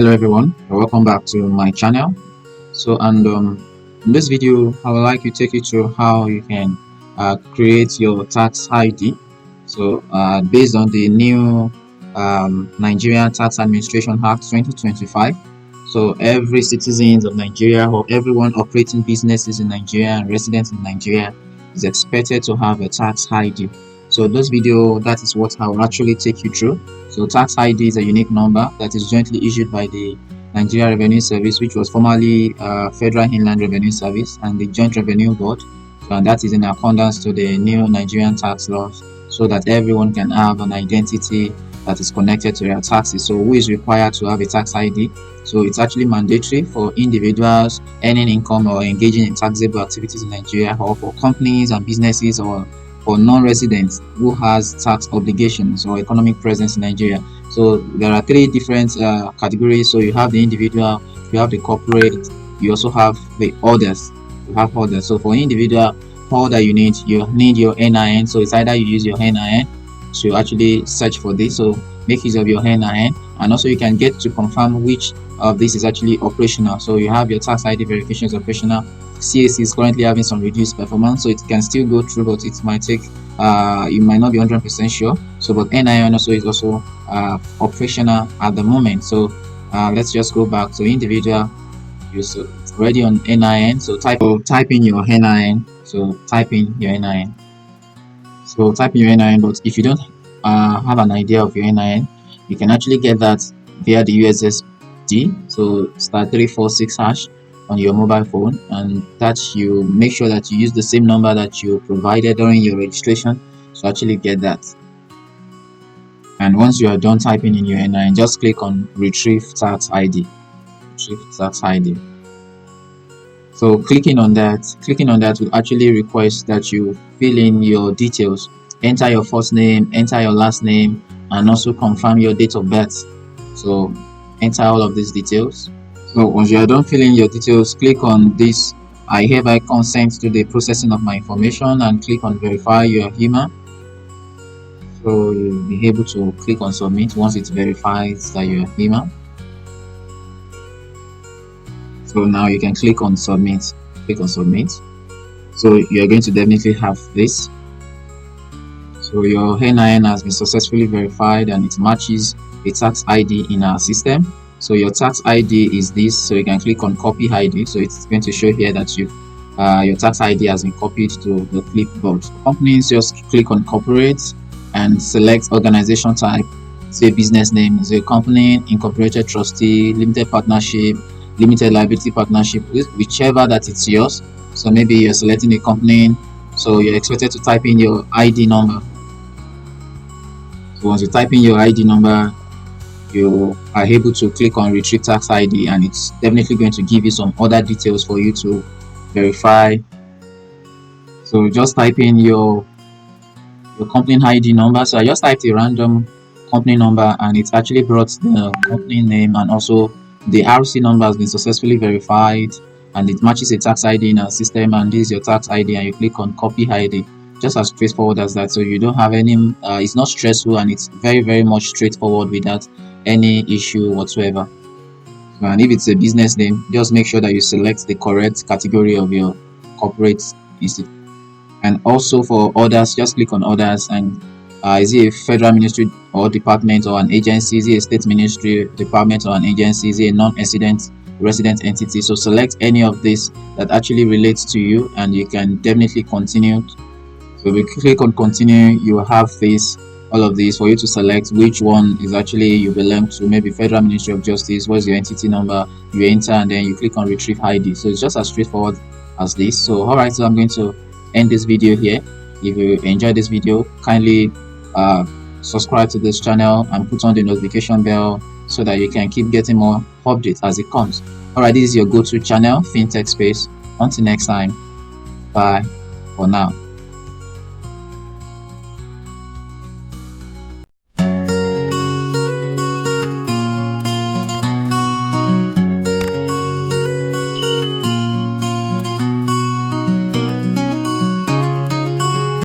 Hello everyone, welcome back to my channel. In this video I would like to take you through how you can create your tax ID. Based on the new Nigerian Tax Administration Act 2025, so every citizen of Nigeria or everyone operating businesses in Nigeria and residents in Nigeria is expected to have a tax ID. So this video, that is what I will actually take you through. So tax ID is a unique number that is jointly issued by the Nigerian Revenue Service, which was formerly Federal Inland Revenue Service, and the Joint Revenue Board, and that is in accordance to the new Nigerian tax laws, so that everyone can have an identity that is connected to their taxes. So who is required to have a tax ID? So it's actually mandatory for individuals earning income or engaging in taxable activities in Nigeria, or for companies and businesses, or for non-residents who has tax obligations or economic presence in Nigeria. So there are three different categories. So you have the individual, you have the corporate, you also have the others. You have others. So for individual, all that you need your NIN. So it's either you use your NIN to actually search for this. So make use of your NIN, and also you can get to confirm which of this is actually operational. So you have your tax ID verification is operational. CAC is currently having some reduced performance, so it can still go through, but it might take you might not be 100% sure. So but NIN also is also operational at the moment. So let's just go back to individual. You're already on NIN, so type in your NIN. So type in your NIN. So type in your NIN, but if you don't have an idea of your NIN, you can actually get that via the USSD. So *346# on your mobile phone, and that you make sure that you use the same number that you provided during your registration to actually get that. And once you are done typing in your NIN, just click on retrieve tax ID. So clicking on that will actually request that you fill in your details, enter your first name, enter your last name, and also confirm your date of birth. So enter all of these details. So once you are done filling your details, click on this "I hereby consent to the processing of my information," and click on verify your human. So you'll be able to click on submit once it verifies that you're human. So now you can click on submit. So you're going to definitely have this. So your NIN has been successfully verified and it matches a tax ID in our system. So your tax ID is this, so you can click on copy ID. So it's going to show here that your tax ID has been copied to the clipboard. Companies, just click on corporate and select organization type. Say business name, is a company, incorporated trustee, limited partnership, limited liability partnership, whichever that it's yours. So maybe you're selecting a company, so you're expected to type in your ID number. So once you type in your ID number, you are able to click on retrieve tax ID, and it's definitely going to give you some other details for you to verify. So just type in your company ID number. So I just typed a random company number, and it's actually brought the company name, and also the RC number has been successfully verified, and it matches a tax ID in our system, and this is your tax ID, and you click on copy ID. Just as straightforward as that. So you don't have any it's not stressful, and it's very much straightforward without any issue whatsoever. And if it's a business name, just make sure that you select the correct category of your corporate institute. And also for others, just click on others, and is it a federal ministry or department or an agency? Is it a state ministry, department, or an agency? Is it a non-resident entity? So select any of this that actually relates to you, and you can definitely continue. So if you click on continue, you will have all of these for you to select which one is actually you belong to. Maybe Federal Ministry of Justice. What's your entity number? You enter, and then you click on retrieve ID. So it's just as straightforward as this. So alright, so I'm going to end this video here. If you enjoyed this video, kindly subscribe to this channel and put on the notification bell so that you can keep getting more updates as it comes. Alright, this is your go-to channel, FinTech Space. Until next time, bye for now.